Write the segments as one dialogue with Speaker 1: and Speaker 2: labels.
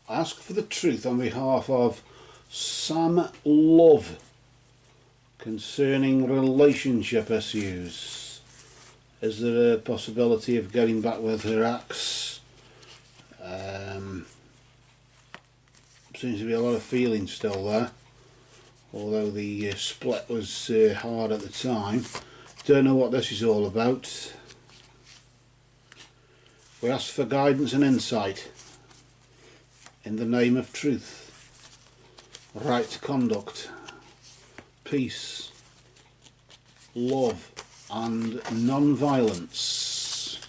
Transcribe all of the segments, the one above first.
Speaker 1: Ask for the truth on behalf of Sam Love concerning relationship issues. Is there a possibility of getting back with her ex? Seems to be a lot of feeling still there, although the split was hard at the time. Don't know what this is all about. We ask for guidance and insight in the name of truth, right conduct, peace, love and non-violence.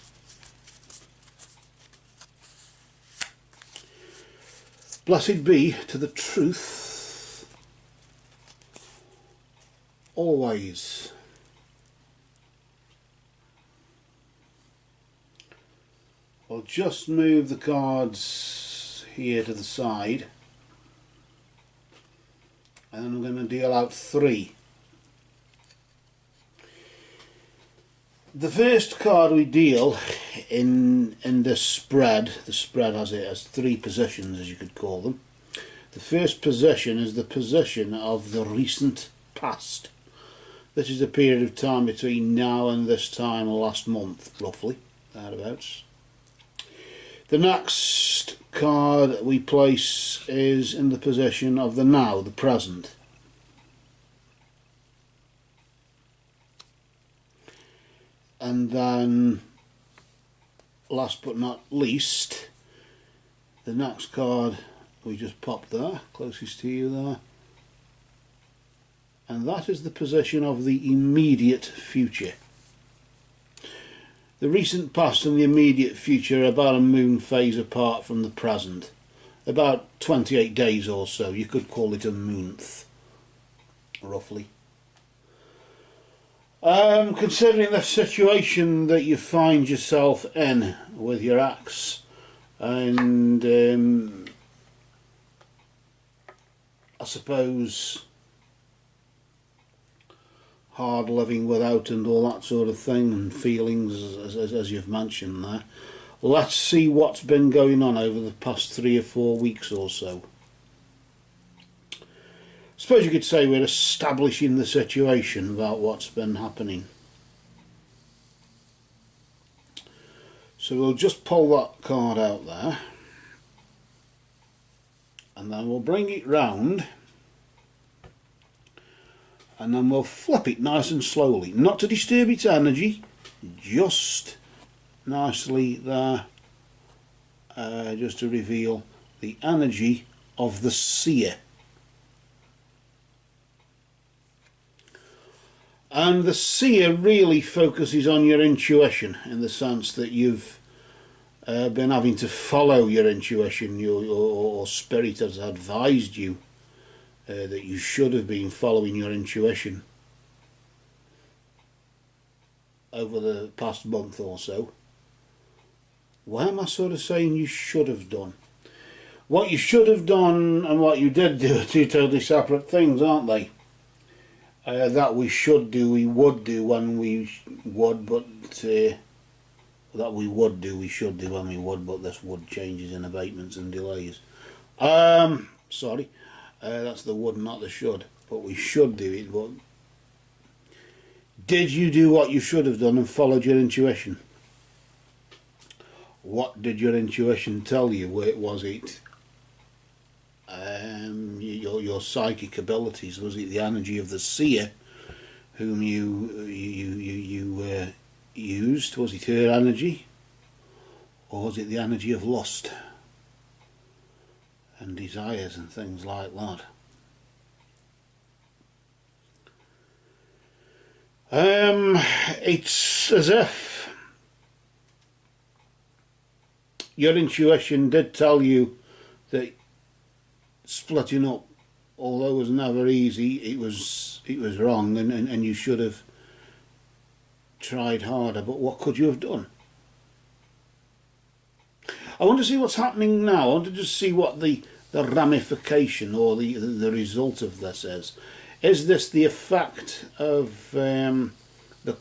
Speaker 1: Blessed be to the truth always. I'll just move the cards here to the side, and then I'm going to deal out 3. The first card we deal in this spread, the spread has 3 positions, as you could call them. The first position is the position of the recent past. This is a period of time between now and this time last month, roughly, thereabouts. The next card we place is in the position of the now, the present. And then, last but not least, the next card we just popped there, closest to you there. And that is the position of the immediate future. The recent past and the immediate future are about a moon phase apart from the present. About 28 days or so. You could call it a month, roughly. Considering the situation that you find yourself in with your ex, and I suppose hard living without and all that sort of thing, and feelings as you've mentioned there, let's see what's been going on over the past 3 or 4 weeks or so. I suppose you could say we're establishing the situation about what's been happening. So we'll just pull that card out there, and then we'll bring it round, and then we'll flip it nice and slowly, not to disturb its energy, just nicely there, just to reveal the energy of the seer. And the seer really focuses on your intuition, in the sense that you've been having to follow your intuition. Your spirit has advised you that you should have been following your intuition over the past month or so. Why am I sort of saying you should have done? What you should have done and what you did do are 2 totally separate things, aren't they? That we should do, we would do when we would, but that we would do, we should do when we would, but this would changes in abatements and delays. Sorry, that's the would, not the should, but we should do it. But did you do what you should have done and followed your intuition? What did your intuition tell you? Was it your psychic abilities? Was it the energy of the seer whom you used? Was it her energy, or was it the energy of lust and desires and things like that? It's as if your intuition did tell you that splitting up, although it was never easy, it was wrong, and you should have tried harder. But what could you have done? I want to see what's happening now. I want to just see what the ramification or the result of this is. Is this the effect of the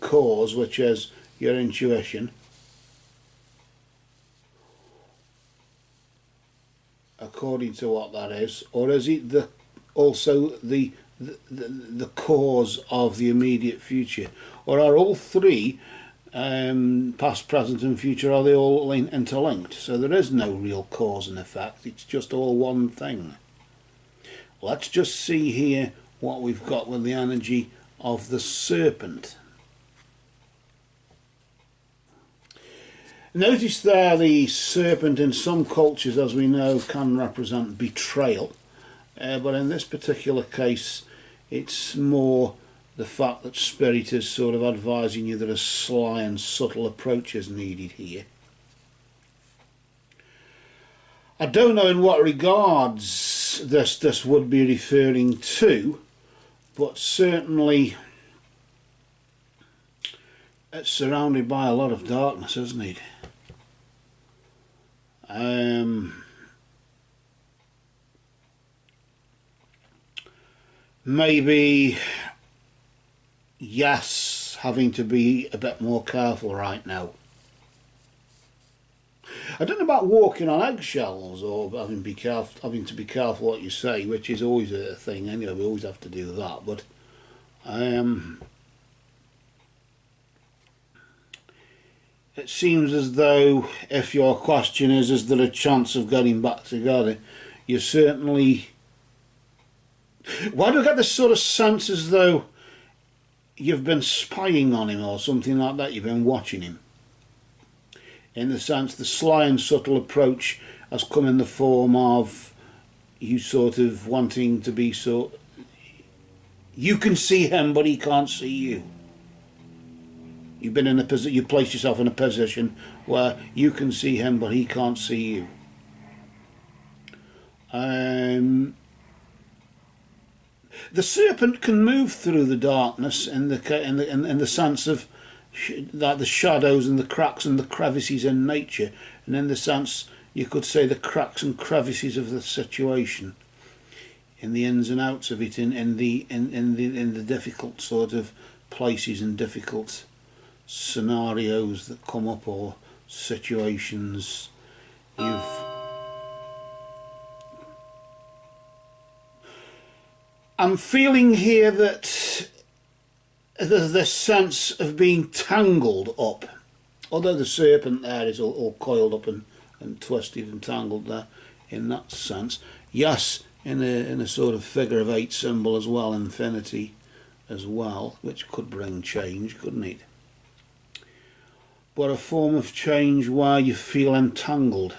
Speaker 1: cause, which is your intuition? according to what that is, or is it also the cause of the immediate future, or are all three, past, present and future, are they all interlinked? So there is no real cause and effect, it's just all one thing. Let's just see here what we've got with the energy of the serpent. Notice there the serpent in some cultures, as we know, can represent betrayal, but in this particular case it's more the fact that Spirit is sort of advising you that a sly and subtle approach is needed here. I don't know in what regards this would be referring to, but certainly it's surrounded by a lot of darkness, isn't it? Maybe, yes, having to be a bit more careful right now. I don't know about walking on eggshells or having to be careful what you say, which is always a thing anyway. We always have to do that, but it seems as though, if your question is there a chance of getting back together, you certainly... Why do I get this sort of sense as though you've been spying on him or something like that? You've been watching him. In the sense, the sly and subtle approach has come in the form of you sort of wanting to be so... You can see him, but he can't see you. You've been in a position, you place yourself in a position where you can see him, but he can't see you. The serpent can move through the darkness in the sense of that the shadows and the cracks and the crevices in nature, and in the sense you could say the cracks and crevices of the situation, in the ins and outs of it, in the difficult sort of places and difficult scenarios that come up, or situations I'm feeling here that there's this sense of being tangled up, although the serpent there is all coiled up and twisted and tangled there in that sense. Yes, in a sort of figure of 8 symbol as well, infinity as well, which could bring change, couldn't it? But a form of change where you feel entangled.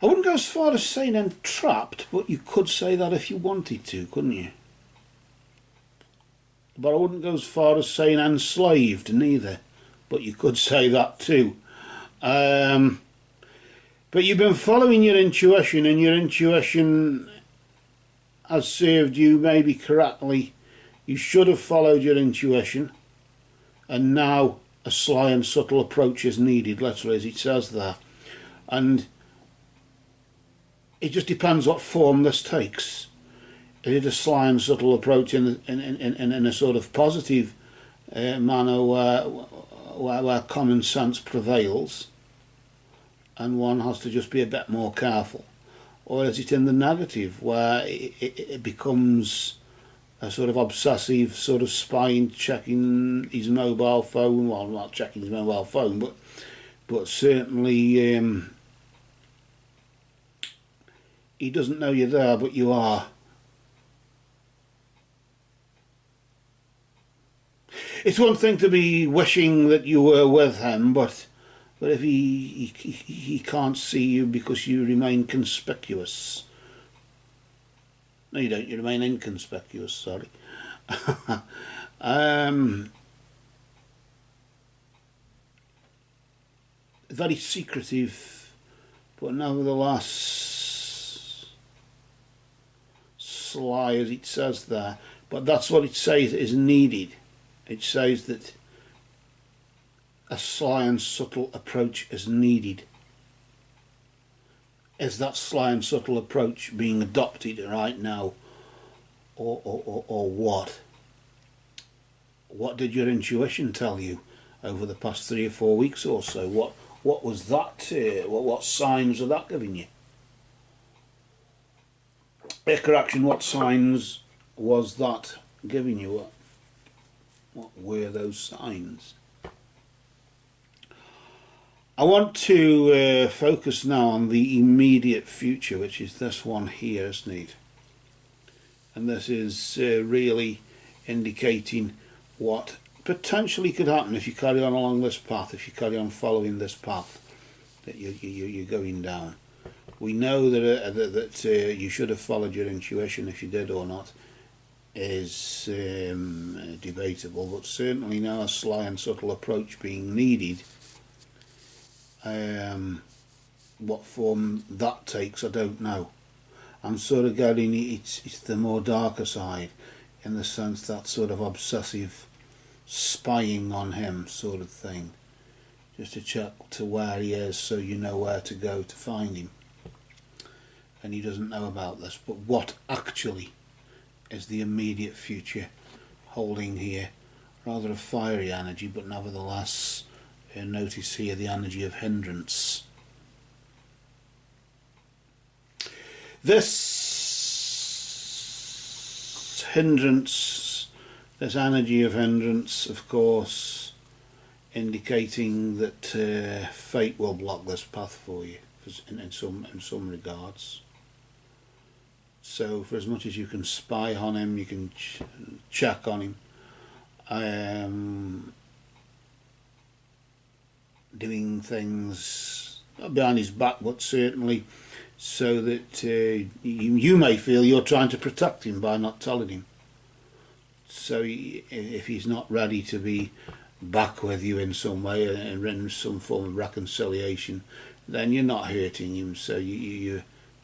Speaker 1: I wouldn't go as far as saying entrapped, but you could say that if you wanted to, couldn't you? But I wouldn't go as far as saying enslaved neither, but you could say that too. But you've been following your intuition, and your intuition has served you maybe correctly. You should have followed your intuition, and now a sly and subtle approach is needed, literally, as it says there. And it just depends what form this takes. Is it a sly and subtle approach in a sort of positive manner where common sense prevails and one has to just be a bit more careful? Or is it in the negative where it becomes a sort of obsessive sort of spying, checking his mobile phone? Well, not checking his mobile phone, but certainly he doesn't know you're there, but you are. It's one thing to be wishing that you were with him, but if he can't see you because you remain conspicuous. No, you don't. You remain inconspicuous. Sorry. Very secretive, but nevertheless sly, as it says there. But that's what it says is needed. It says that a sly and subtle approach is needed. Is that sly and subtle approach being adopted right now, or what? What did your intuition tell you over the past 3 or 4 weeks or so? What was that? What signs are that giving you? Correction, what signs was that giving you? What were those signs? I want to focus now on the immediate future, which is this one here, isn't it? And this is really indicating what potentially could happen if you carry on along this path, if you carry on following this path that you're going down. We know that you should have followed your intuition. If you did or not is debatable, but certainly now a sly and subtle approach being needed. What form that takes, I don't know. I'm sort of getting it's the more darker side, in the sense that sort of obsessive spying on him sort of thing, just to check to where he is so you know where to go to find him. And he doesn't know about this, but what actually is the immediate future holding here? Rather a fiery energy, but nevertheless notice here the energy of hindrance. This hindrance, this energy of hindrance, of course, indicating that fate will block this path for you in some regards. So for as much as you can spy on him, you can check on him, doing things not behind his back, but certainly so that you may feel you're trying to protect him by not telling him. So if he's not ready to be back with you in some way and in some form of reconciliation, then you're not hurting him. So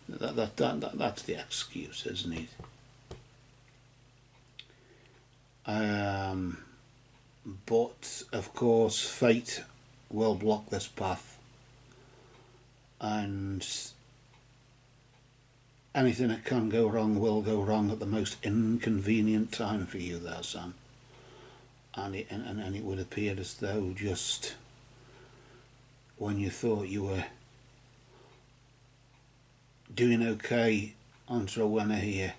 Speaker 1: that's the excuse, isn't it? But of course fate will block this path, and anything that can go wrong will go wrong at the most inconvenient time for you there, Sam. And it would appear as though just when you thought you were doing okay, onto a winner here,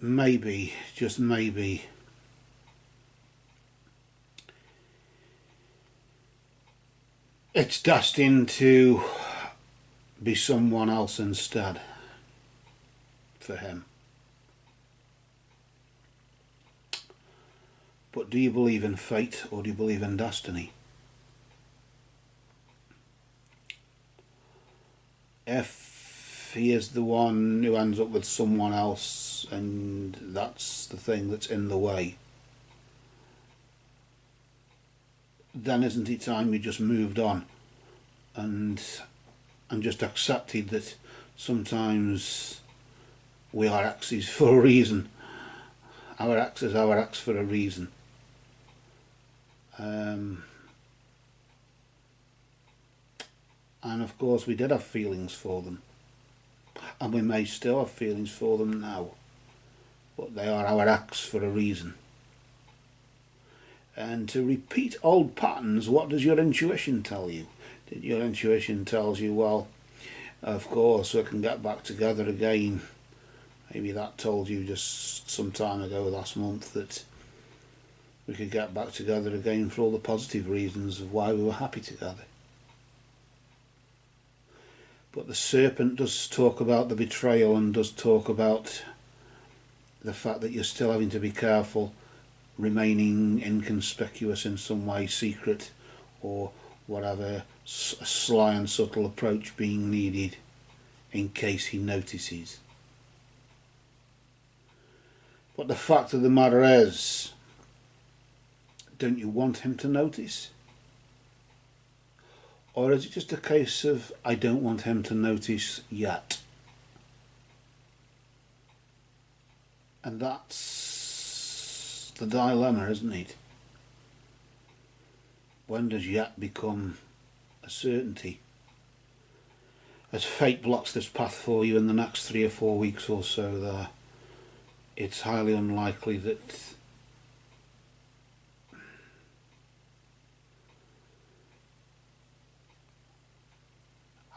Speaker 1: maybe, just maybe, it's destined to be someone else instead for him. But do you believe in fate, or do you believe in destiny? If he is the one who ends up with someone else and that's the thing that's in the way, then isn't it time you just moved on and just accepted that sometimes we are exes for a reason? Our ex is our ex for a reason. And of course we did have feelings for them, and we may still have feelings for them now, but they are our ex for a reason. And to repeat old patterns, what does your intuition tell you? Your intuition tells you, well, of course we can get back together again. Maybe that told you just some time ago, last month, that we could get back together again for all the positive reasons of why we were happy together. But the serpent does talk about the betrayal, and does talk about the fact that you're still having to be careful, remaining inconspicuous in some way, secret, or whatever, a sly and subtle approach being needed in case he notices. But the fact of the matter is, don't you want him to notice? Or is it just a case of, I don't want him to notice yet? And that's the dilemma, isn't it? When does yet become a certainty? As fate blocks this path for you in the next 3 or 4 weeks or so there, it's highly unlikely that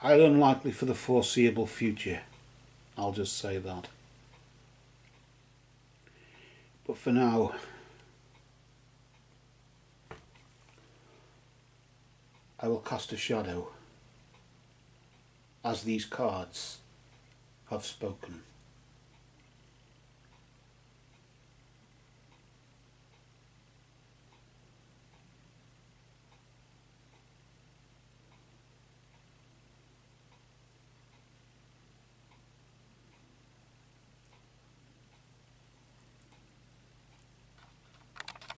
Speaker 1: highly unlikely for the foreseeable future. I'll just say that. But for now, I will cast a shadow, as these cards have spoken.